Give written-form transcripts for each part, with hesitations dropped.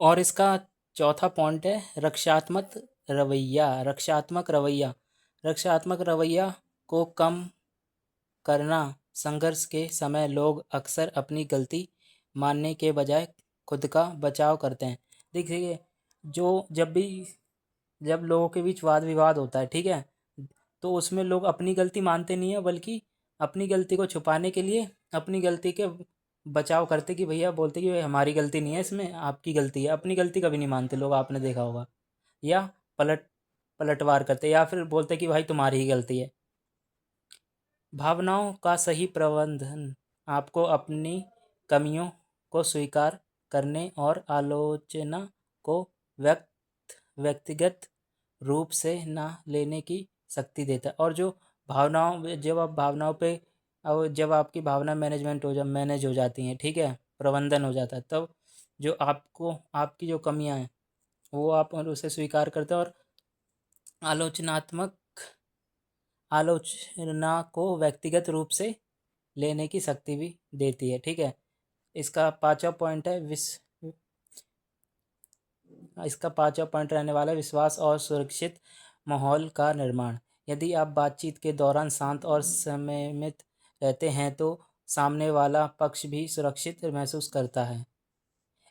और इसका चौथा पॉइंट है रक्षात्मक रवैया को कम करना। संघर्ष के समय लोग अक्सर अपनी गलती मानने के बजाय खुद का बचाव करते हैं। देखिए, जो जब लोगों के बीच वाद विवाद होता है, ठीक है, तो उसमें लोग अपनी गलती मानते नहीं है, बल्कि अपनी गलती को छुपाने के लिए अपनी गलती के बचाव करते कि भैया, बोलते कि भाई हमारी गलती नहीं है, इसमें आपकी गलती है। अपनी गलती कभी नहीं मानते लोग, आपने देखा होगा। या पलट पलटवार करते, या फिर बोलते कि भाई तुम्हारी ही गलती है। भावनाओं का सही प्रबंधन आपको अपनी कमियों को स्वीकार करने और आलोचना को व्यक्तिगत रूप से ना लेने की शक्ति देता है। और जो भावनाओं जब आप भावनाओं पे और जब आपकी भावना मैनेज हो जाती हैं, ठीक है, प्रबंधन हो जाता है, तब जो आपको आपकी जो कमियां हैं वो आप उसे स्वीकार करते हैं, और आलोचनात्मक आलोचना को व्यक्तिगत रूप से लेने की शक्ति भी देती है, ठीक है। इसका पांचवा पॉइंट है इसका पांचवा पॉइंट रहने वाला है विश्वास और सुरक्षित माहौल का निर्माण। यदि आप बातचीत के दौरान शांत और संयमित रहते हैं तो सामने वाला पक्ष भी सुरक्षित महसूस करता है।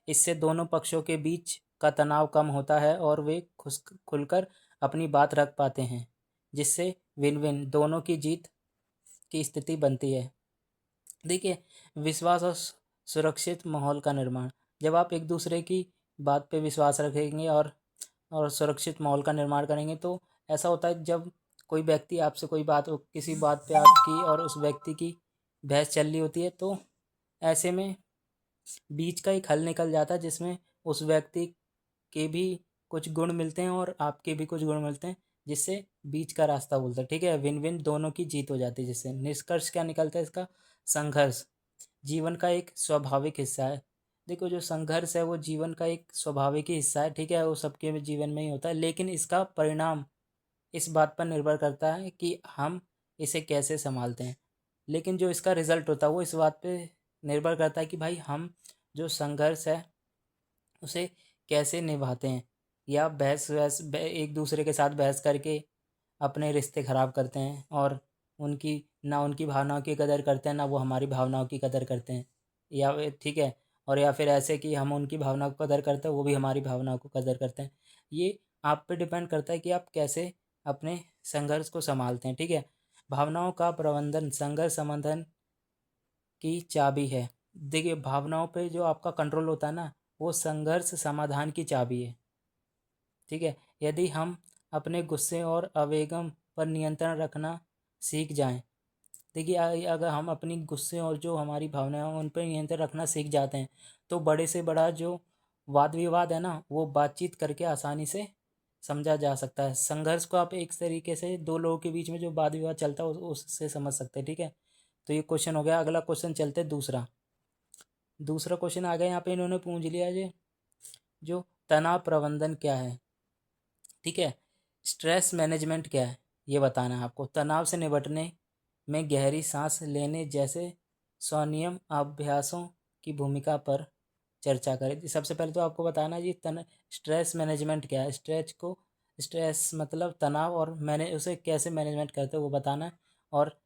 इससे दोनों पक्षों के बीच का तनाव कम होता है और वे खुलकर अपनी बात रख पाते हैं, जिससे विन विन दोनों की जीत की स्थिति बनती है। देखिए, विश्वास और सुरक्षित माहौल का निर्माण, जब आप एक दूसरे की बात पे विश्वास रखेंगे और सुरक्षित माहौल का निर्माण करेंगे, तो ऐसा होता है जब कोई व्यक्ति आपसे कोई बात किसी बात पे आपकी और उस व्यक्ति की बहस चल रही होती है, तो ऐसे में बीच का एक हल निकल जाता है, जिसमें उस व्यक्ति के भी कुछ गुण मिलते हैं और आपके भी कुछ गुण मिलते हैं, जिससे बीच का रास्ता खुलता है, ठीक है। विन विन दोनों की जीत हो जाती है। जिससे निष्कर्ष क्या निकलता है इसका? संघर्ष जीवन का एक स्वाभाविक हिस्सा है। देखो, जो संघर्ष है वो जीवन का एक स्वाभाविक ही हिस्सा है, ठीक है, वो सबके जीवन में ही होता है, लेकिन इसका परिणाम इस बात पर निर्भर करता है कि हम इसे कैसे संभालते हैं। लेकिन जो इसका रिजल्ट होता है वो इस बात पे निर्भर करता है कि भाई हम जो संघर्ष है उसे कैसे निभाते हैं, या एक दूसरे के साथ बहस करके अपने रिश्ते ख़राब करते हैं, और उनकी भावनाओं की कदर करते हैं, ना वो हमारी भावनाओं की कदर करते हैं, ठीक है। और या फिर ऐसे कि हम उनकी भावनाओं को कदर करते हैं, वो भी हमारी भावनाओं को कदर करते हैं। ये आप पे डिपेंड करता है कि आप कैसे अपने संघर्ष को संभालते हैं, ठीक है। भावनाओं का प्रबंधन संघर्ष समाधान की चाबी है। देखिए, भावनाओं पे जो आपका कंट्रोल होता है ना, वो संघर्ष समाधान की चाबी है, ठीक है। यदि हम अपने गुस्से और आवेगम पर नियंत्रण रखना सीख जाएं, देखिए, अगर हम अपनी गुस्से और जो हमारी भावनाएं हैं उन पर नियंत्रण रखना सीख जाते हैं, तो बड़े से बड़ा जो वाद विवाद है ना, वो बातचीत करके आसानी से समझा जा सकता है। संघर्ष को आप एक तरीके से दो लोगों के बीच में जो वाद विवाद चलता है उससे समझ सकते हैं, ठीक है। तो ये क्वेश्चन हो गया। अगला क्वेश्चन चलते दूसरा दूसरा क्वेश्चन आ गया। यहाँ पे इन्होंने पूछ लिया जो तनाव प्रबंधन क्या है, ठीक है। स्ट्रेस मैनेजमेंट क्या है, ये बताना है आपको। तनाव से निपटने में गहरी सांस लेने जैसे स्वनियम अभ्यासों की भूमिका पर चर्चा करें। सबसे पहले तो आपको बताना जी स्ट्रेस मैनेजमेंट क्या है। स्ट्रेस मतलब तनाव, और मैंने उसे कैसे मैनेजमेंट करते हैं वो बताना है। और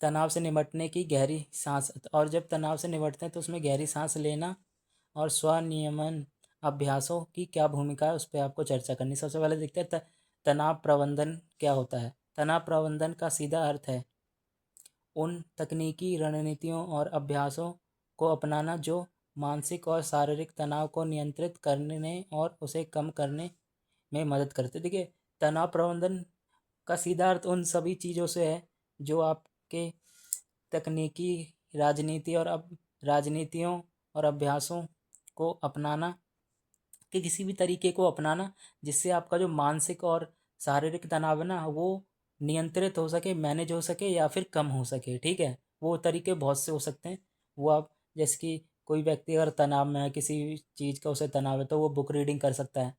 तनाव से निपटने की गहरी सांस, और जब तनाव से निपटते हैं तो उसमें गहरी सांस लेना और स्वनियमन अभ्यासों की क्या भूमिका है, उस पर आपको चर्चा करनी। सबसे पहले देखते हैं तनाव प्रबंधन क्या होता है। तनाव प्रबंधन का सीधा अर्थ है उन तकनीकी रणनीतियों और अभ्यासों को अपनाना जो मानसिक और शारीरिक तनाव को नियंत्रित करने और उसे कम करने में मदद करते हैं। देखिए, तनाव प्रबंधन का सीधा अर्थ उन सभी चीज़ों से है जो आपके तकनीकी राजनीतियों और अभ्यासों को अपनाना, कि किसी भी तरीके को अपनाना जिससे आपका जो मानसिक और शारीरिक तनाव है ना, वो नियंत्रित हो सके, मैनेज हो सके, या फिर कम हो सके, ठीक है। वो तरीके बहुत से हो सकते हैं। वो आप जैसे कि कोई व्यक्ति अगर तनाव में है, किसी चीज़ का उसे तनाव है, तो वो बुक रीडिंग कर सकता है,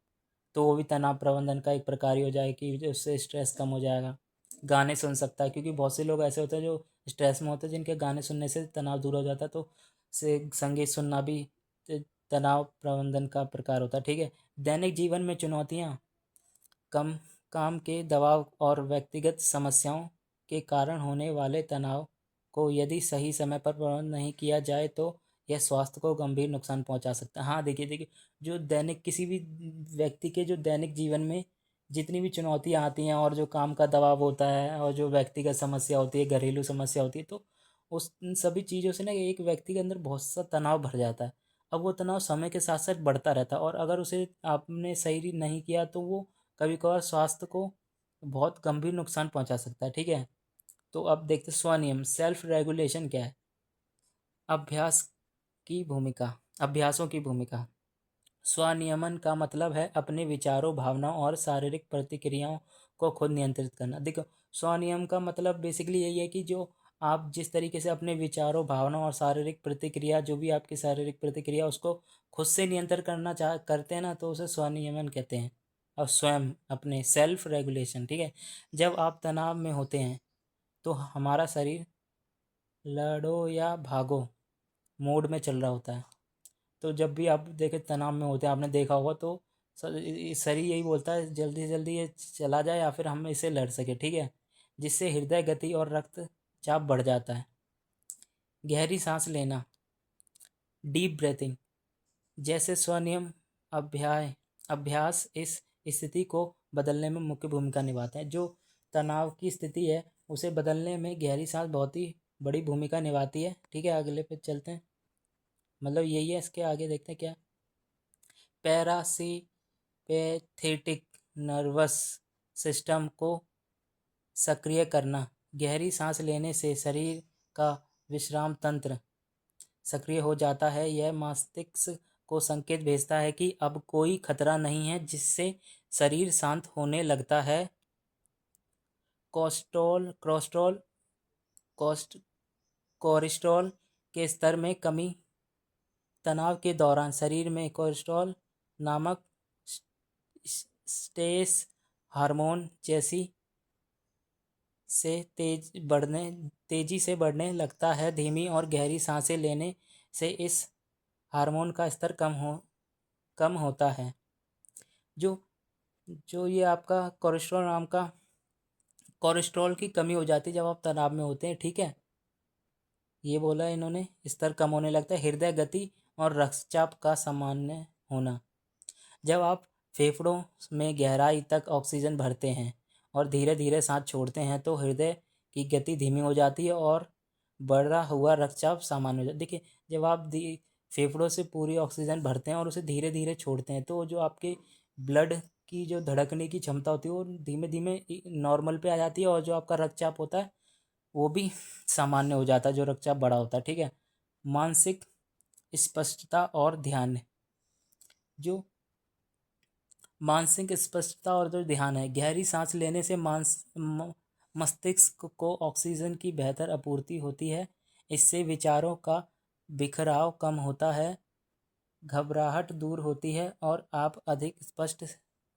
तो वो भी तनाव प्रबंधन का एक प्रकार ही हो जाए कि उससे स्ट्रेस कम हो जाएगा। गाने सुन सकता है, क्योंकि बहुत से लोग ऐसे होते हैं जो स्ट्रेस में होते हैं, जिनके गाने सुनने से तनाव दूर हो जाता है। तो से संगीत सुनना भी तनाव प्रबंधन का प्रकार होता है। ठीक है, दैनिक जीवन में चुनौतियाँ, कम काम के दबाव और व्यक्तिगत समस्याओं के कारण होने वाले तनाव को यदि सही समय पर प्रबंधन नहीं किया जाए तो यह स्वास्थ्य को गंभीर नुकसान पहुंचा सकता है। हाँ, देखिए देखिए, जो दैनिक किसी भी व्यक्ति के जो दैनिक जीवन में जितनी भी चुनौतियाँ आती हैं और जो काम का दबाव होता है और जो व्यक्तिगत समस्या होती है, घरेलू समस्या होती है, तो उस इन सभी चीज़ों से ना एक व्यक्ति के अंदर बहुत सा तनाव भर जाता है। अब वो तनाव समय के साथ साथ बढ़ता रहता है और अगर उसे आपने सही नहीं किया तो वो कभी कभार स्वास्थ्य को बहुत गंभीर नुकसान पहुंचा सकता है। ठीक है, तो अब देखते हैं स्वनियम, सेल्फ रेगुलेशन क्या है। अभ्यास की भूमिका, अभ्यासों की भूमिका। स्वनियमन का मतलब है अपने विचारों, भावनाओं और शारीरिक प्रतिक्रियाओं को खुद नियंत्रित करना। देखो, स्वनियम का मतलब बेसिकली यही है कि जो आप जिस तरीके से अपने विचारों, भावनाओं और शारीरिक प्रतिक्रिया, जो भी आपकी शारीरिक प्रतिक्रिया, उसको खुद से नियंत्रण करते हैं ना, तो उसे स्वनियमन कहते हैं। और स्वयं अपने सेल्फ रेगुलेशन। ठीक है, जब आप तनाव में होते हैं तो हमारा शरीर लड़ो या भागो मोड में चल रहा होता है। तो जब भी आप देखें तनाव में होते हैं, आपने देखा होगा, तो शरीर यही बोलता है जल्दी से जल्दी ये चला जाए या फिर हम इसे लड़ सके। ठीक है, जिससे हृदय गति और रक्तचाप बढ़ जाता है। गहरी सांस लेना, डीप ब्रीथिंग जैसे स्वनियम अभ्यास इस स्थिति को बदलने में मुख्य भूमिका निभाते हैं। जो तनाव की स्थिति है उसे बदलने में गहरी सांस बहुत ही बड़ी भूमिका निभाती है। ठीक है, अगले पे चलते हैं, मतलब यही है। इसके आगे देखते हैं क्या। पैरासिम्पैथेटिक नर्वस सिस्टम को सक्रिय करना, गहरी सांस लेने से शरीर का विश्राम तंत्र सक्रिय हो जाता है। यह मस्तिष्क को संकेत भेजता है कि अब कोई खतरा नहीं है, जिससे शरीर शांत होने लगता है। कोस्टोल कोस्टोल कोस्ट कोलेस्ट्रॉल के स्तर में कमी, तनाव के दौरान शरीर में कोलेस्ट्रॉल नामक स्ट्रेस हार्मोन जैसी से तेजी से बढ़ने लगता है। धीमी और गहरी सांसें लेने से इस हार्मोन का स्तर कम होता है। जो जो ये आपका कोलेस्ट्रॉल की कमी हो जाती है जब आप तनाव में होते हैं। ठीक है, ये बोला इन्होंने, स्तर कम होने लगता है। हृदय गति और रक्तचाप का सामान्य होना, जब आप फेफड़ों में गहराई तक ऑक्सीजन भरते हैं और धीरे धीरे सांस छोड़ते हैं तो हृदय की गति धीमी हो जाती है और बढ़ा हुआ रक्तचाप सामान्य हो जाता है। देखिए, जब आप फेफड़ों से पूरी ऑक्सीजन भरते हैं और उसे धीरे धीरे छोड़ते हैं तो जो आपके ब्लड की जो धड़कने की क्षमता होती है वो धीमे धीमे नॉर्मल पे आ जाती है और जो आपका रक्तचाप होता है वो भी सामान्य हो जाता है, जो रक्तचाप बढ़ा होता है। ठीक है, मानसिक स्पष्टता और ध्यान, जो मानसिक स्पष्टता और जो ध्यान है, गहरी सांस लेने से मस्तिष्क को ऑक्सीजन की बेहतर आपूर्ति होती है। इससे विचारों का बिखराव कम होता है, घबराहट दूर होती है और आप अधिक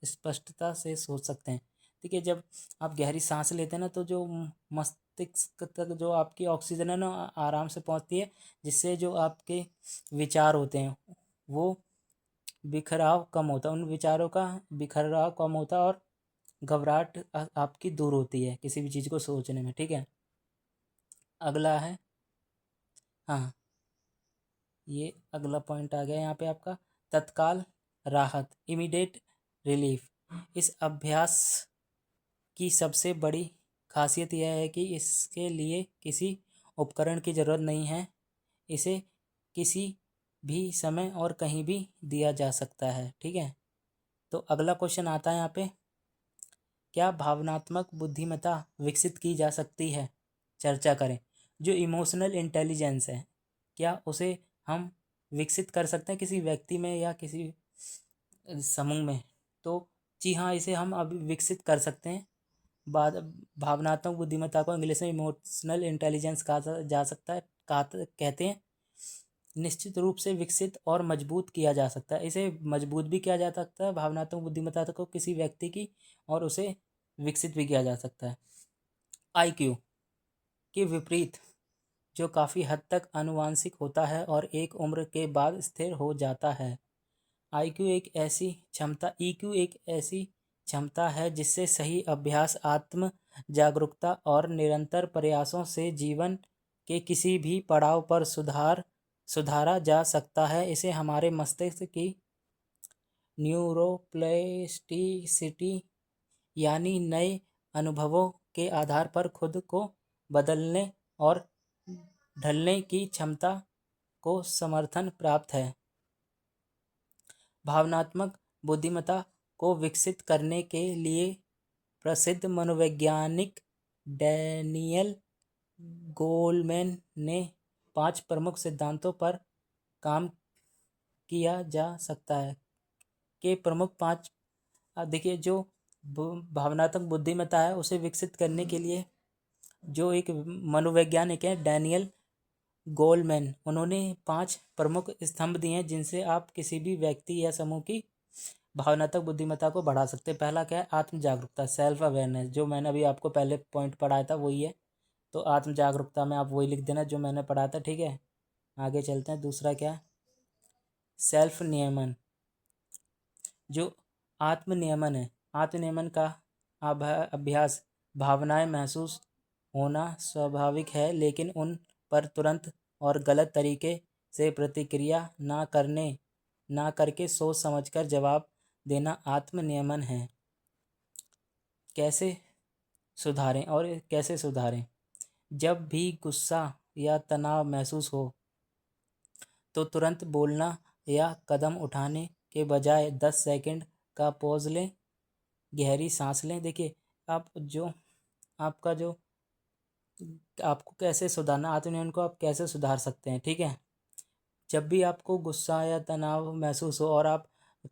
स्पष्टता से सोच सकते हैं। ठीक है, जब आप गहरी सांस लेते हैं ना तो जो मस्तिष्क तक जो आपकी ऑक्सीजन है ना आराम से पहुंचती है, जिससे जो आपके विचार होते हैं वो बिखराव कम होता है, उन विचारों का बिखराव कम होता है और घबराहट आपकी दूर होती है किसी भी चीज़ को सोचने में। ठीक है, अगला है, हाँ, ये अगला पॉइंट आ गया यहाँ पे आपका, तत्काल राहत, इमीडिएट रिलीफ। इस अभ्यास की सबसे बड़ी खासियत यह है कि इसके लिए किसी उपकरण की ज़रूरत नहीं है। इसे किसी भी समय और कहीं भी दिया जा सकता है। ठीक है, तो अगला क्वेश्चन आता है यहाँ पे, क्या भावनात्मक बुद्धिमत्ता विकसित की जा सकती है। चर्चा करें। जो इमोशनल इंटेलिजेंस है, क्या उसे हम विकसित कर सकते हैं किसी व्यक्ति में या किसी समूह में। तो जी हाँ, इसे हम अभी विकसित कर सकते हैं। बाद भावनात्मक बुद्धिमत्ता को इंग्लिश में इमोशनल इंटेलिजेंस कहा जा सकता है, कहते हैं। निश्चित रूप से विकसित और मजबूत किया जा सकता है। इसे मजबूत भी किया जा सकता है भावनात्मक बुद्धिमत्ता को किसी व्यक्ति की, और उसे विकसित भी किया जा सकता है। आईक्यू के विपरीत जो काफ़ी हद तक आनुवांशिक होता है और एक उम्र के बाद स्थिर हो जाता है। ईक्यू एक ऐसी क्षमता है जिससे सही अभ्यास, आत्म जागरूकता और निरंतर प्रयासों से जीवन के किसी भी पड़ाव पर सुधारा जा सकता है। इसे हमारे मस्तिष्क की न्यूरोप्लास्टिसिटी यानी नए अनुभवों के आधार पर खुद को बदलने और ढलने की क्षमता को समर्थन प्राप्त है। भावनात्मक बुद्धिमत्ता को विकसित करने के लिए प्रसिद्ध मनोवैज्ञानिक डैनियल गोलमैन ने 5 प्रमुख सिद्धांतों पर काम किया जा सकता है। के प्रमुख 5 देखिए, जो भावनात्मक बुद्धिमत्ता है उसे विकसित करने के लिए जो एक मनोवैज्ञानिक है डैनियल गोलमैन, उन्होंने 5 प्रमुख स्तंभ दिए हैं जिनसे आप किसी भी व्यक्ति या समूह की भावनात्मक बुद्धिमत्ता को बढ़ा सकते हैं। पहला क्या है? आत्म जागरूकता, सेल्फ अवेयरनेस, जो मैंने अभी आपको पहले पॉइंट पढ़ाया था वही है। तो आत्म जागरूकता में आप वही लिख देना जो मैंने पढ़ा था, ठीक है। आगे चलते हैं। दूसरा क्या है? सेल्फ नियमन, जो आत्म नियमन है। आत्म नियमन का अभ्यास, भावनाएं महसूस होना स्वाभाविक है, लेकिन उन पर तुरंत और गलत तरीके से प्रतिक्रिया ना करके सोच समझकर जवाब देना आत्म नियमन है। कैसे सुधारें? जब भी गुस्सा या तनाव महसूस हो तो तुरंत बोलना या कदम उठाने के बजाय 10 सेकंड का पॉज लें, गहरी सांस लें। देखिए, आपको कैसे सुधारना, आत्मनियमन को आप कैसे सुधार सकते हैं, ठीक है। जब भी आपको गुस्सा या तनाव महसूस हो और आप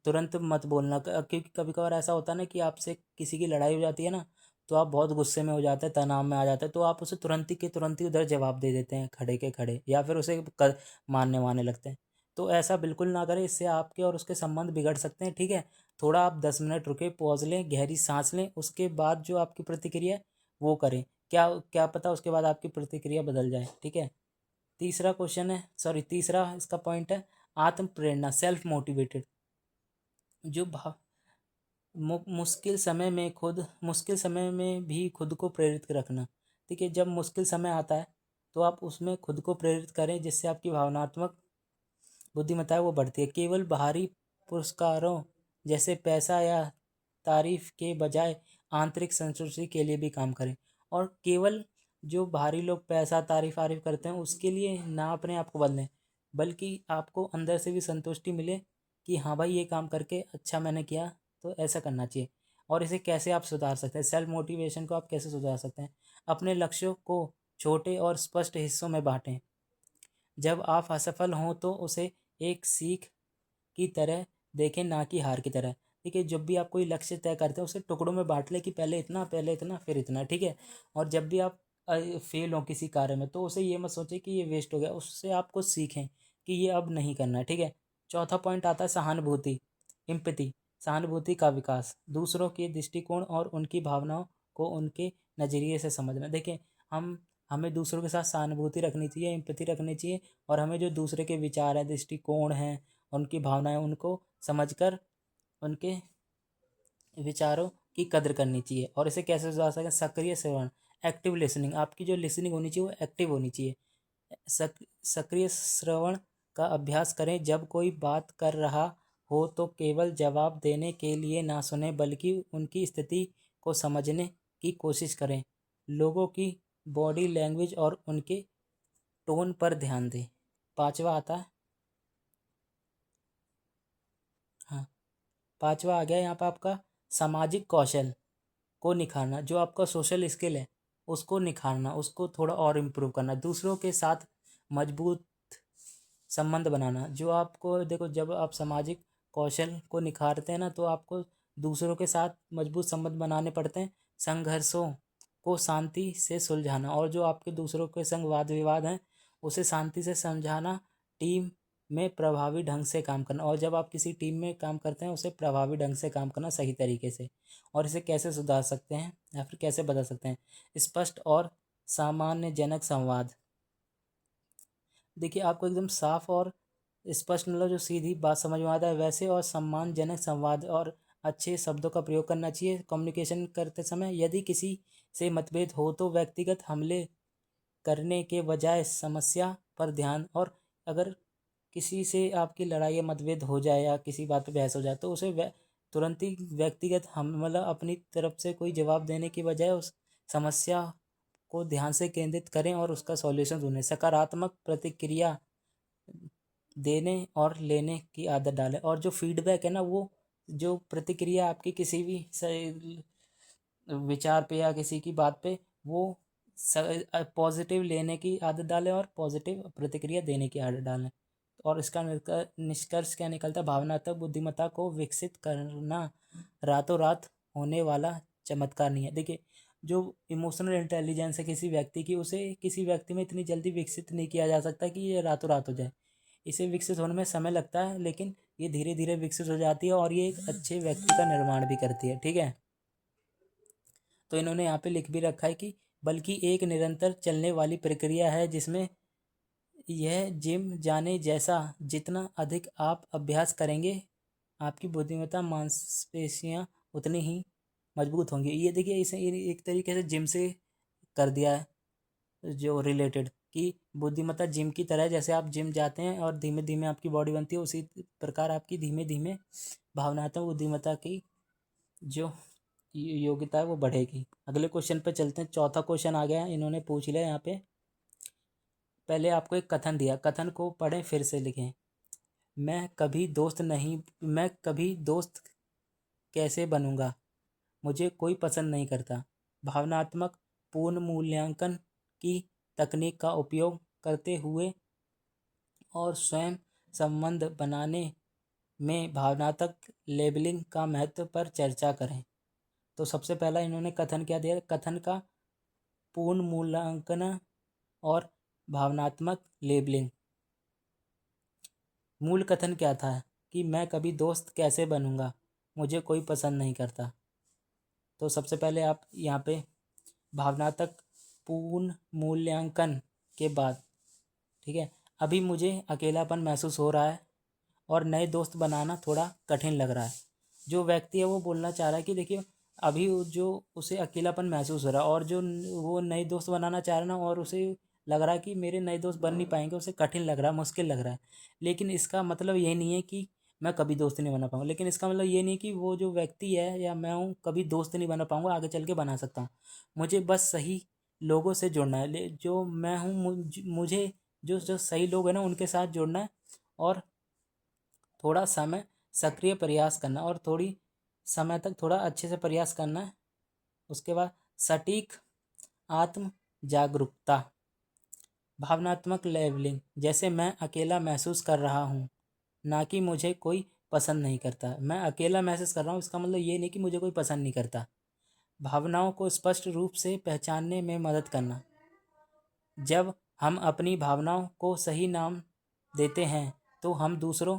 तुरंत मत बोलना, क्योंकि कभी कभार ऐसा होता है ना कि आपसे किसी की लड़ाई हो जाती है ना, तो आप बहुत गुस्से में हो जाते हैं, तनाव में आ जाते हैं, तो आप उसे तुरंत ही उधर जवाब दे देते हैं खड़े के खड़े, या फिर उसे मारने लगते हैं। तो ऐसा बिल्कुल ना करें, इससे आपके और उसके संबंध बिगड़ सकते हैं, ठीक है। थोड़ा आप 10 मिनट रुके, पॉज लें, गहरी सांस लें, उसके बाद जो आपकी प्रतिक्रिया है वो करें। क्या क्या पता उसके बाद आपकी प्रतिक्रिया बदल जाए, ठीक है। तीसरा इसका पॉइंट है आत्म प्रेरणा, सेल्फ मोटिवेटेड, जो मुश्किल समय में भी खुद को प्रेरित रखना। ठीक है, जब मुश्किल समय आता है तो आप उसमें खुद को प्रेरित करें, जिससे आपकी भावनात्मक बुद्धिमत्ता है वो बढ़ती है। केवल बाहरी पुरस्कारों जैसे पैसा या तारीफ के बजाय आंतरिक संतुष्टि के लिए भी काम करें। और केवल जो बाहरी लोग पैसा तारीफ आरिफ करते हैं उसके लिए ना अपने आप को बदलें, बल्कि आपको अंदर से भी संतुष्टि मिले कि हाँ भाई, ये काम करके अच्छा मैंने किया, तो ऐसा करना चाहिए। और इसे कैसे आप सुधार सकते हैं? सेल्फ मोटिवेशन को आप कैसे सुधार सकते हैं? अपने लक्ष्यों को छोटे और स्पष्ट हिस्सों में बांटें। जब आप असफल हों तो उसे एक सीख की तरह देखें, ना कि हार की तरह। ठीक है, जब भी आप कोई लक्ष्य तय करते हैं उसे टुकड़ों में बांट लें कि पहले इतना फिर इतना, ठीक है। और जब भी आप फेल हो किसी कार्य में तो उसे ये मत सोचें कि ये वेस्ट हो गया, उससे आप कुछ सीखें कि ये अब नहीं करना है, ठीक है। चौथा पॉइंट आता है सहानुभूति, एम्पैथी, सहानुभूति का विकास, दूसरों के दृष्टिकोण और उनकी भावनाओं को उनके नज़रिए से समझना। देखें, हमें दूसरों के साथ सहानुभूति रखनी चाहिए, एम्पैथी रखनी चाहिए, और हमें जो दूसरे के विचार हैं, दृष्टिकोण हैं, उनकी भावनाएं, उनको समझकर उनके विचारों की कदर करनी चाहिए। और इसे कैसे सुधार सकें? सक्रिय श्रवण, एक्टिव लिसनिंग, आपकी जो लिसनिंग होनी चाहिए वो एक्टिव होनी चाहिए। सक्रिय श्रवण का अभ्यास करें, जब कोई बात कर रहा हो तो केवल जवाब देने के लिए ना सुने, बल्कि उनकी स्थिति को समझने की कोशिश करें। लोगों की बॉडी लैंग्वेज और उनके टोन पर ध्यान दें। पांचवा आता है, हाँ, पांचवा आ गया यहाँ पर आपका सामाजिक कौशल को निखारना। जो आपका सोशल स्किल है उसको निखारना, उसको थोड़ा और इम्प्रूव करना, दूसरों के साथ मजबूत संबंध बनाना। जो आपको देखो, जब आप सामाजिक कौशल को निखारते हैं ना तो आपको दूसरों के साथ मजबूत संबंध बनाने पड़ते हैं। संघर्षों को शांति से सुलझाना, और जो आपके दूसरों के संग वाद विवाद हैं उसे शांति से समझाना, टीम में प्रभावी ढंग से काम करना। और जब आप किसी टीम में काम करते हैं उसे प्रभावी ढंग से काम करना, सही तरीके से। और इसे कैसे सुधार सकते हैं या फिर कैसे बदल सकते हैं? स्पष्ट और सामान्यजनक संवाद, देखिए आपको एकदम साफ और स्पष्ट, मतलब जो सीधी बात समझ में आता है वैसे, और सम्मानजनक संवाद और अच्छे शब्दों का प्रयोग करना चाहिए कम्युनिकेशन करते समय। यदि किसी से मतभेद हो तो व्यक्तिगत हमले करने के बजाय समस्या पर ध्यान, और अगर किसी से आपकी लड़ाई या मतभेद हो जाए या किसी बात पे बहस हो जाए तो उसे तुरंत ही व्यक्तिगत हम मतलब अपनी तरफ से कोई जवाब देने की बजाय उस समस्या को ध्यान से केंद्रित करें और उसका सॉल्यूशन ढूंढें। सकारात्मक प्रतिक्रिया देने और लेने की आदत डालें, और जो फीडबैक है ना, वो जो प्रतिक्रिया आपकी किसी भी विचार पे या किसी की बात पे, वो पॉजिटिव लेने की आदत डालें और पॉजिटिव प्रतिक्रिया देने की आदत डालें। और इसका निष्कर्ष क्या निकलता है? भावनात्मक बुद्धिमत्ता को विकसित करना रातों रात होने वाला चमत्कार नहीं है। देखिए, जो इमोशनल इंटेलिजेंस है किसी व्यक्ति की, उसे किसी व्यक्ति में इतनी जल्दी विकसित नहीं किया जा सकता कि ये रातों रात हो जाए। इसे विकसित होने में समय लगता है, लेकिन ये धीरे धीरे विकसित हो जाती है और ये एक अच्छे व्यक्ति का निर्माण भी करती है। ठीक है, तो इन्होंने यहाँ पे लिख भी रखा है कि बल्कि एक निरंतर चलने वाली प्रक्रिया है जिसमें यह जिम जाने जैसा, जितना अधिक आप अभ्यास करेंगे आपकी बुद्धिमत्ता मांसपेशियाँ उतनी ही मजबूत होंगी। ये देखिए, इसे एक तरीके से जिम से कर दिया है जो रिलेटेड, कि बुद्धिमत्ता जिम की तरह है। जैसे आप जिम जाते हैं और धीमे धीमे आपकी बॉडी बनती है, उसी प्रकार आपकी धीमे धीमे भावनात्मक बुद्धिमत्ता की जो योग्यता है वो बढ़ेगी। अगले क्वेश्चन पे चलते हैं। चौथा क्वेश्चन आ गया है, इन्होंने पूछ लिया यहाँ पे। पहले आपको एक कथन दिया, कथन को पढ़ें फिर से लिखें। मैं कभी दोस्त कैसे बनूंगा, मुझे कोई पसंद नहीं करता। भावनात्मक पूर्ण मूल्यांकन की तकनीक का उपयोग करते हुए और स्वयं संबंध बनाने में भावनात्मक लेबलिंग का महत्व पर चर्चा करें। तो सबसे पहला इन्होंने कथन क्या दिया? कथन का पूर्ण मूल्यांकन और भावनात्मक लेबलिंग। मूल कथन क्या था? कि मैं कभी दोस्त कैसे बनूंगा, मुझे कोई पसंद नहीं करता। तो सबसे पहले आप यहाँ पे भावनात्मक पूर्ण मूल्यांकन के बाद, ठीक है, अभी मुझे अकेलापन महसूस हो रहा है और नए दोस्त बनाना थोड़ा कठिन लग रहा है। जो व्यक्ति है वो बोलना चाह रहा है कि देखिए, अभी जो उसे अकेलापन महसूस हो रहा है और जो वो नए दोस्त बनाना चाह रहा है ना, और उसे लग रहा है कि मेरे नए दोस्त बन नहीं पाएंगे, उसे कठिन लग रहा है, मुश्किल लग रहा है। लेकिन इसका मतलब ये नहीं है कि मैं कभी दोस्त नहीं बना पाऊंगा, लेकिन इसका मतलब ये नहीं कि वो जो व्यक्ति है या मैं हूँ कभी दोस्त नहीं बना पाऊंगा, आगे चल के बना सकता हूँ। मुझे बस सही लोगों से जुड़ना है। जो मैं हूँ, मुझे जो जो सही लोग हैं ना उनके साथ जुड़ना है, और थोड़ा समय सक्रिय प्रयास करना, और थोड़ी समय तक थोड़ा अच्छे से प्रयास करना है। उसके बाद सटीक आत्म जागरूकता। भावनात्मक लेवलिंग, जैसे मैं अकेला महसूस कर रहा हूँ, ना कि मुझे कोई पसंद नहीं करता। मैं अकेला महसूस कर रहा हूँ, इसका मतलब ये नहीं कि मुझे कोई पसंद नहीं करता। भावनाओं को स्पष्ट रूप से पहचानने में मदद करना। जब हम अपनी भावनाओं को सही नाम देते हैं तो हम दूसरों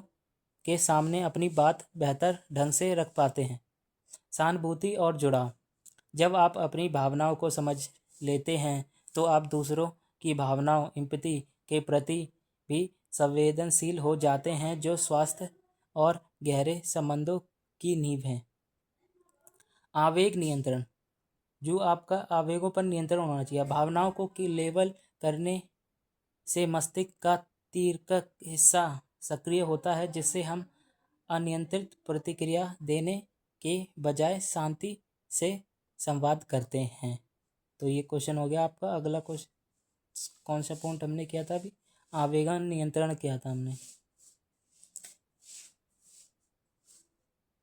के सामने अपनी बात बेहतर ढंग से रख पाते हैं। सहानुभूति और जुड़ाव। जब आप अपनी भावनाओं को समझ लेते हैं तो आप दूसरों की भावनाओं एम्पैथी के प्रति भी संवेदनशील हो जाते हैं, जो स्वास्थ्य और गहरे संबंधों की नींव है। आवेग नियंत्रण। जो आपका आवेगों पर नियंत्रण होना चाहिए। भावनाओं को की लेबल करने से मस्तिष्क का तीर्कक हिस्सा सक्रिय होता है, जिससे हम अनियंत्रित प्रतिक्रिया देने के बजाय शांति से संवाद करते हैं। तो ये क्वेश्चन हो गया आपका। अगला क्वेश्चन कौन सा पॉइंट हमने किया था? अभी आवेग नियंत्रण किया था हमने।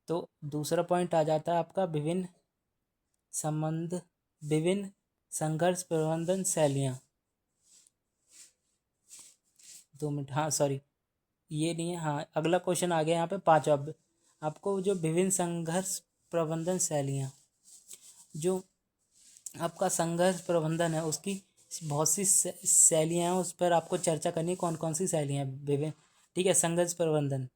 तो दूसरा पॉइंट आ जाता है आपका विभिन्न संघर्ष प्रबंधन शैलियाँ। 2 मिनट, हाँ सॉरी, ये नहीं है। हाँ, अगला क्वेश्चन आ गया यहाँ पे पांचवा। आपको जो विभिन्न संघर्ष प्रबंधन शैलियाँ, जो आपका संघर्ष प्रबंधन है उसकी बहुत सी शैलियाँ हैं, उस पर आपको चर्चा करनी है। कौन कौन सी शैलियाँ हैं विभिन्न? ठीक है, संघर्ष प्रबंधन।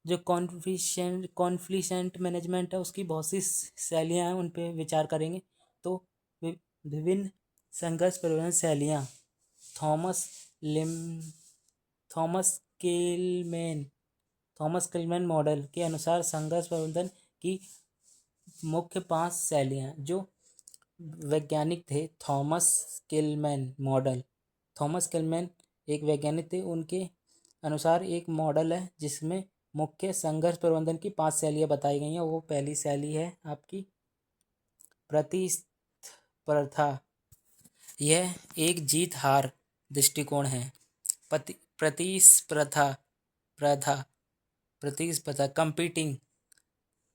जो कॉन्फ्लिक्ट मैनेजमेंट है उसकी बहुत सी शैलियाँ हैं, उन पे विचार करेंगे। तो विभिन्न संघर्ष प्रबंधन शैलियाँ थॉमस लिम Thomas Kilmann Thomas Kilmann model के अनुसार संघर्ष प्रबंधन की मुख्य 5 शैलियाँ। जो वैज्ञानिक थे थॉमस किलमैन एक वैज्ञानिक थे। उनके अनुसार एक मॉडल है जिसमें मुख्य संघर्ष प्रबंधन की 5 शैलियाँ बताई गई हैं। वो पहली शैली है आपकी प्रतिस्पर्धा। यह एक जीत हार दृष्टिकोण है। प्रतिस्पर्धा प्रधा प्रतिस्पर्धा कंपीटिंग,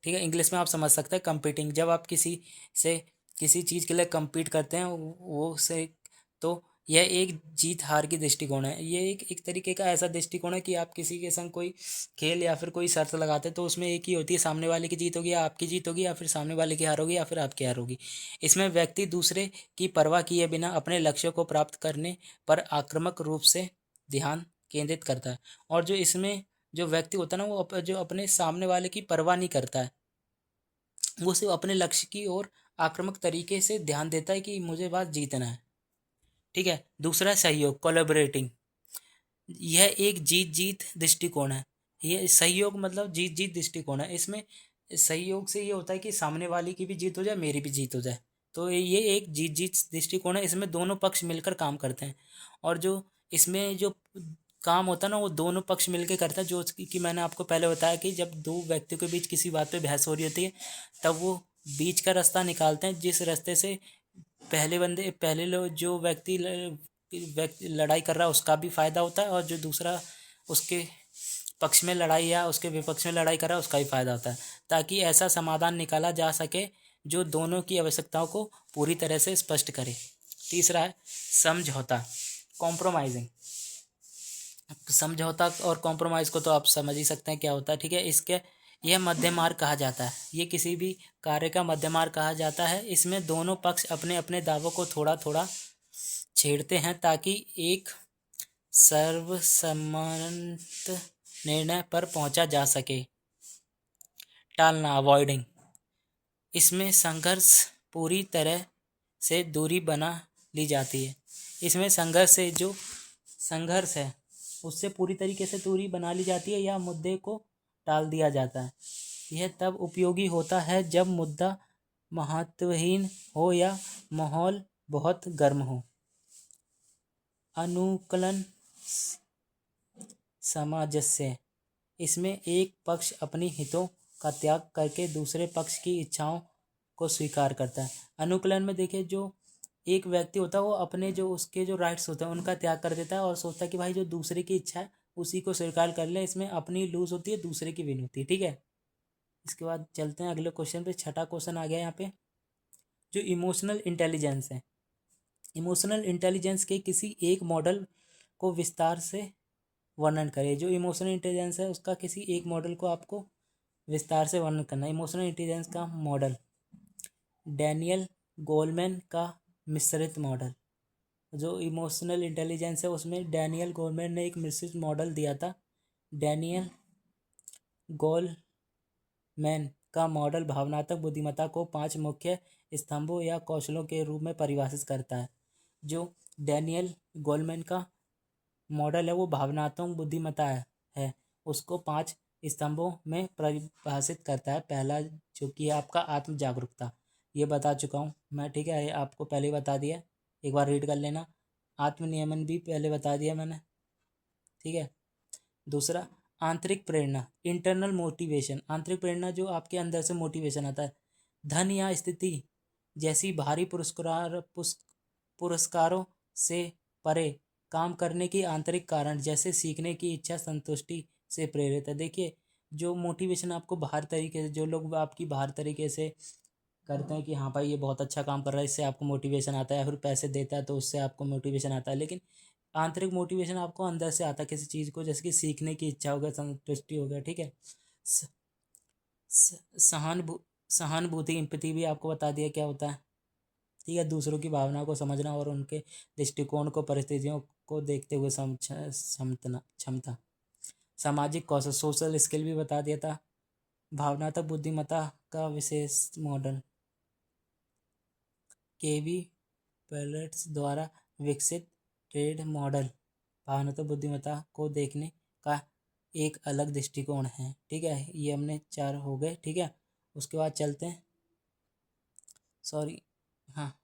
ठीक है, इंग्लिश में आप समझ सकते हैं कंपीटिंग। जब आप किसी से किसी चीज़ के लिए compete करते हैं वो से, तो यह एक जीत हार की दृष्टिकोण है। ये एक तरीके का ऐसा दृष्टिकोण है कि आप किसी के संग कोई खेल या फिर कोई शर्त लगाते हैं तो उसमें एक ही होती है, सामने वाले की जीत होगी या आपकी जीत होगी, या फिर सामने वाले की हार होगी या फिर आपकी हार होगी। इसमें व्यक्ति दूसरे की परवाह किए बिना अपने लक्ष्यों को प्राप्त करने पर आक्रामक रूप से ध्यान केंद्रित करता है। और जो इसमें जो व्यक्ति होता है ना, वो जो अपने सामने वाले की परवाह नहीं करता है, वो सिर्फ अपने लक्ष्य की ओर आक्रामक तरीके से ध्यान देता है कि मुझे बस जीतना है। ठीक है। दूसरा सहयोग, कोलैबोरेटिंग। यह एक जीत जीत दृष्टिकोण है। ये सहयोग मतलब जीत जीत दृष्टिकोण है। इसमें सहयोग से ये होता है कि सामने वाले की भी जीत हो जाए, मेरी भी जीत हो जाए। तो ये एक जीत जीत दृष्टिकोण है। इसमें दोनों पक्ष मिलकर काम करते हैं। और जो इसमें जो काम होता है ना, वो दोनों पक्ष मिलकर करते हैं। जो कि मैंने आपको पहले बताया कि जब दो व्यक्तियों के बीच किसी बात पे बहस हो रही होती है, तब वो बीच का रास्ता निकालते हैं, जिस रास्ते से पहले लोग जो व्यक्ति लड़ाई कर रहा है उसका भी फायदा होता है, और जो दूसरा उसके पक्ष में लड़ाई या उसके विपक्ष में लड़ाई कर रहा है उसका भी फायदा होता है, ताकि ऐसा समाधान निकाला जा सके जो दोनों की आवश्यकताओं को पूरी तरह से स्पष्ट करे। तीसरा है समझौता, कॉम्प्रोमाइजिंग। समझौता और कॉम्प्रोमाइज़ को तो आप समझ ही सकते हैं क्या होता है, ठीक है। इसके यह मध्य मार्ग कहा जाता है। ये किसी भी कार्य का मध्य मार्ग कहा जाता है। इसमें दोनों पक्ष अपने अपने दावों को थोड़ा थोड़ा छेड़ते हैं ताकि एक सर्वसम्मत निर्णय पर पहुंचा जा सके। टालना, अवॉइडिंग। इसमें संघर्ष पूरी तरह से दूरी बना ली जाती है। इसमें संघर्ष है उससे पूरी तरीके से दूरी बना ली जाती है या मुद्दे को टाल दिया जाता है। यह तब उपयोगी होता है जब मुद्दा महत्वहीन हो या माहौल बहुत गर्म हो। अनुकूलन सामंजस्य। इसमें एक पक्ष अपनी हितों का त्याग करके दूसरे पक्ष की इच्छाओं को स्वीकार करता है। अनुकूलन में देखिए, जो एक व्यक्ति होता है वो अपने जो उसके जो राइट्स होते हैं उनका त्याग कर देता है और सोचता है कि भाई जो दूसरे की इच्छा है उसी को स्वीकार कर ले। इसमें अपनी लूज होती है, दूसरे की विन होती है, ठीक है। इसके बाद चलते हैं अगले क्वेश्चन पे। छठा क्वेश्चन आ गया यहाँ पे, जो इमोशनल इंटेलिजेंस है। इमोशनल इंटेलिजेंस के किसी एक मॉडल को विस्तार से वर्णन करें। जो इमोशनल इंटेलिजेंस है उसका किसी एक मॉडल को आपको विस्तार से वर्णन करना है। इमोशनल इंटेलिजेंस का मॉडल, डैनियल गोलमैन का मिश्रित मॉडल। जो इमोशनल इंटेलिजेंस है उसमें डैनियल गोलमैन ने एक मिश्रित मॉडल दिया था। डैनियल गोलमैन का मॉडल भावनात्मक बुद्धिमत्ता को 5 मुख्य स्तंभों या कौशलों के रूप में परिभाषित करता है। जो डैनियल गोलमैन का मॉडल है वो भावनात्मक बुद्धिमत्ता है, उसको 5 स्तंभों में परिभाषित करता है। पहला जो कि है आपका आत्म जागरूकता, ये बता चुका हूँ मैं, ठीक है, ये आपको पहले ही बता दिया, एक बार रीड कर लेना। आत्म नियमन भी पहले बता दिया मैंने, ठीक है। दूसरा आंतरिक प्रेरणा, इंटरनल मोटिवेशन। आंतरिक प्रेरणा जो आपके अंदर से मोटिवेशन आता है। धन या स्थिति जैसी भारी पुरस्कारों से परे काम करने की आंतरिक कारण, जैसे सीखने की इच्छा संतुष्टि से प्रेरित है। देखिए, जो मोटिवेशन आपको बाहर तरीके से, जो लोग आपकी बाहर तरीके से करते हैं कि हाँ भाई ये बहुत अच्छा काम कर रहा है, इससे आपको मोटिवेशन आता है, या फिर पैसे देता है तो उससे आपको मोटिवेशन आता है। लेकिन आंतरिक मोटिवेशन आपको अंदर से आता है किसी चीज़ को, जैसे कि सीखने की इच्छा हो गया, संतुष्टि हो गया, ठीक है। स- सहानुभू सहानुभूति, एम्पैथी भी आपको बता दिया क्या होता है, ठीक है। दूसरों की भावना को समझना और उनके दृष्टिकोण को, परिस्थितियों को देखते हुए समझना क्षमता। सामाजिक कौशल, सोशल स्किल भी बता दिया था। भावनात्मक बुद्धिमत्ता का विशेष मॉडल, केवी पेलेट्स द्वारा विकसित ट्रेड मॉडल। भावनात्मक बुद्धिमत्ता को देखने का एक अलग दृष्टिकोण है। ठीक है, ये हमने 4 हो गए। ठीक है, उसके बाद चलते हैं, सॉरी, हाँ,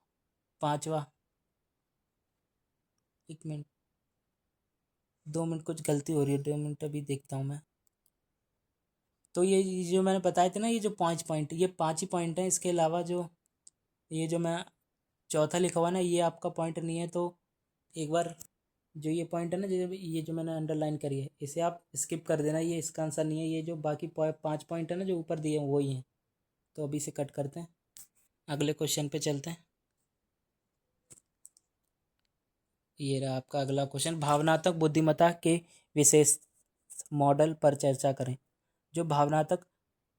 5वां, 1 मिनट, 2 मिनट, कुछ गलती हो रही है, 2 मिनट अभी देखता हूँ मैं। तो ये जो मैंने बताए थे ना, ये जो 5 पॉइंट, ये 5 ही पॉइंट हैं। इसके अलावा जो ये जो मैं चौथा लिखा हुआ ना, ये आपका पॉइंट नहीं है। तो एक बार जो ये पॉइंट है ना, ये जो मैंने अंडरलाइन करी है, इसे आप स्किप कर देना, ये इसका आंसर नहीं है। ये जो बाकी 5 पॉइंट है ना जो ऊपर दिए हैं, वही हैं। तो अभी से कट करते हैं, अगले क्वेश्चन पे चलते हैं। ये रहा आपका अगला क्वेश्चन, भावनात्मक बुद्धिमत्ता के विशेष मॉडल पर चर्चा करें। जो भावनात्मक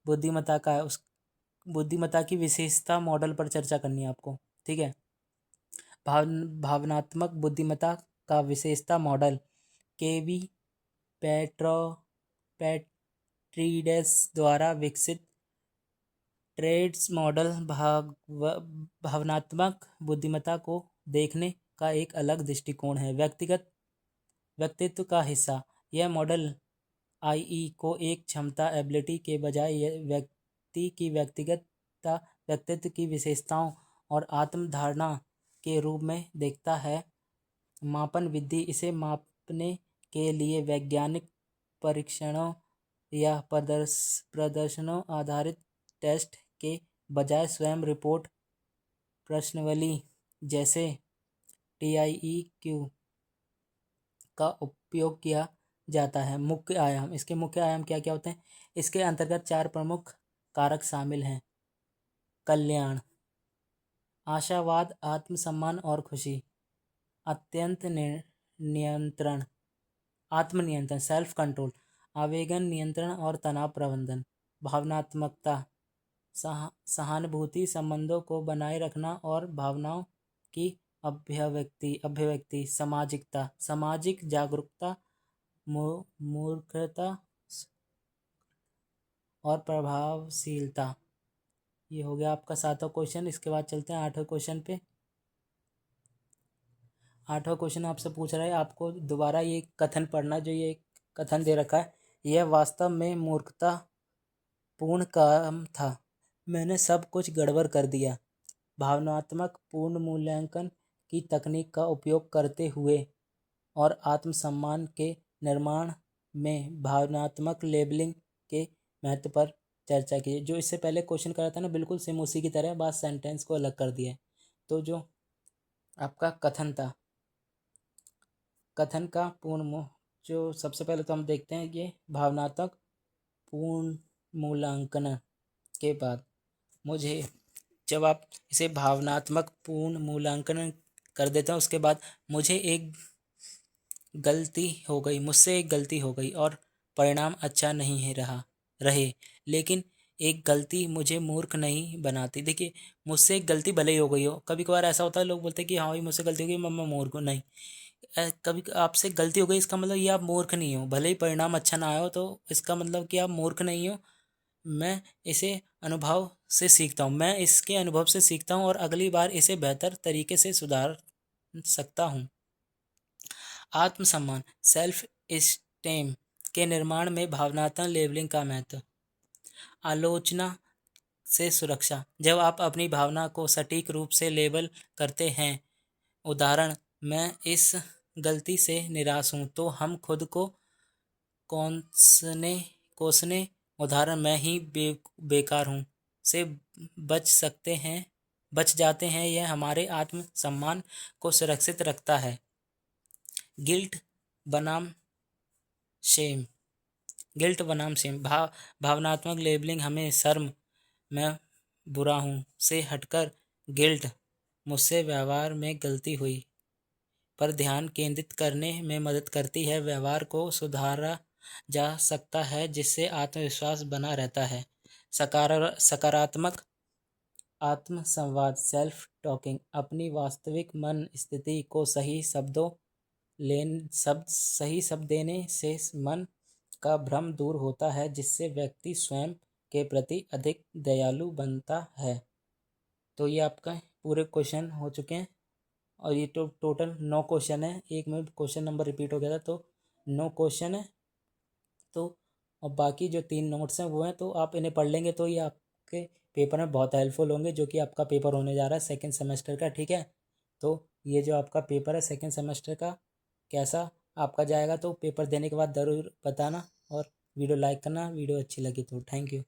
बुद्धिमत्ता का है, उस बुद्धिमत्ता की विशेषता मॉडल पर चर्चा करनी है आपको। ठीक है, भावनात्मक बुद्धिमत्ता का विशेषता मॉडल केवी पेट्रो पेट्रीडेस द्वारा विकसित ट्रेड्स मॉडल भावनात्मक बुद्धिमत्ता को देखने का एक अलग दृष्टिकोण है। व्यक्तित्व का हिस्सा, यह मॉडल आई को एक क्षमता एबिलिटी के बजाय व्यक्ति की व्यक्तिगतता, व्यक्तित्व की विशेषताओं और आत्मधारणा के रूप में देखता है। मापन विधि, इसे मापने के लिए वैज्ञानिक परीक्षणों या प्रदर्शनों आधारित टेस्ट के बजाय स्वयं रिपोर्ट प्रश्नावली जैसे TIEQ का उपयोग किया जाता है। मुख्य आयाम, इसके मुख्य आयाम क्या क्या होते हैं? इसके अंतर्गत 4 प्रमुख कारक शामिल हैं: कल्याण, आशावाद, आत्मसम्मान और खुशी, अत्यंत नियंत्रण, आत्मनियंत्रण, सेल्फ कंट्रोल, आवेगन नियंत्रण और तनाव प्रबंधन, भावनात्मकता, सहानुभूति, संबंधों को बनाए रखना और भावनाओं की अभिव्यक्ति, सामाजिकता, सामाजिक जागरूकता, मूर्खता और प्रभावशीलता। ये हो गया आपका 7वां क्वेश्चन। इसके बाद चलते हैं 8वें क्वेश्चन पे। 8वां क्वेश्चन आपसे पूछ रहा है, आपको दोबारा ये कथन पढ़ना, जो ये कथन दे रखा है, यह वास्तव में मूर्खता पूर्ण काम था, मैंने सब कुछ गड़बड़ कर दिया। भावनात्मक पूर्ण मूल्यांकन की तकनीक का उपयोग करते हुए और आत्मसम्मान के निर्माण में भावनात्मक लेबलिंग के महत्व पर चर्चा की। जो इससे पहले क्वेश्चन करा था ना, बिल्कुल सेम उसी की तरह, बस सेंटेंस को अलग कर दिया है। तो जो आपका कथन था, कथन का जो सबसे पहले तो हम देखते हैं, ये भावनात्मक पूर्ण मूल्यांकन के बाद मुझे, जब आप इसे भावनात्मक पूर्ण मूल्यांकन कर देते हैं, उसके बाद मुझे एक गलती हो गई, मुझसे एक गलती हो गई और परिणाम अच्छा नहीं है रहे, लेकिन एक गलती मुझे मूर्ख नहीं बनाती। देखिए, मुझसे एक गलती भले ही हो गई हो, कभी कभार ऐसा होता है, लोग बोलते हैं कि हाँ भाई मुझसे गलती हो गई, मैं मूर्ख हूँ। नहीं, कभी आपसे गलती हो गई, इसका मतलब ये आप मूर्ख नहीं हो। भले ही परिणाम अच्छा ना आया हो, तो इसका मतलब कि आप मूर्ख नहीं हो। मैं इसे अनुभव से सीखता हूँ, मैं इसके अनुभव से सीखता हूँ और अगली बार इसे बेहतर तरीके से सुधार सकता हूँ। आत्मसम्मान, सेल्फ इस्टेम के निर्माण में भावनात्मक लेबलिंग का महत्व। आलोचना से सुरक्षा, जब आप अपनी भावना को सटीक रूप से लेबल करते हैं, उदाहरण, मैं इस गलती से निराश हूँ, तो हम खुद को कोसने, उदाहरण, मैं ही बेकार हूँ, से बच जाते हैं। यह हमारे आत्मसम्मान को सुरक्षित रखता है। गिल्ट बनाम शेम, भावनात्मक लेबलिंग हमें शर्म, मैं बुरा हूँ, से हटकर गिल्ट, मुझसे व्यवहार में गलती हुई, पर ध्यान केंद्रित करने में मदद करती है। व्यवहार को सुधारा जा सकता है, जिससे आत्मविश्वास बना रहता है। सकारात्मक आत्मसंवाद, सेल्फ टॉकिंग, अपनी वास्तविक मन स्थिति को सही शब्द देने से मन का भ्रम दूर होता है, जिससे व्यक्ति स्वयं के प्रति अधिक दयालु बनता है। तो ये आपका पूरे क्वेश्चन हो चुके हैं और ये टोटल 9 क्वेश्चन है। एक में क्वेश्चन नंबर रिपीट हो गया था, तो 9 क्वेश्चन है। तो और बाकी जो 3 नोट्स हैं वो हैं, तो आप इन्हें पढ़ लेंगे तो ये आपके पेपर में बहुत हेल्पफुल होंगे, जो कि आपका पेपर होने जा रहा है सेकेंड सेमेस्टर का। ठीक है, तो ये जो आपका पेपर है सेकेंड सेमेस्टर का कैसा आपका जाएगा, तो पेपर देने के बाद ज़रूर बताना, और वीडियो लाइक करना, वीडियो अच्छी लगी तो। Thank you.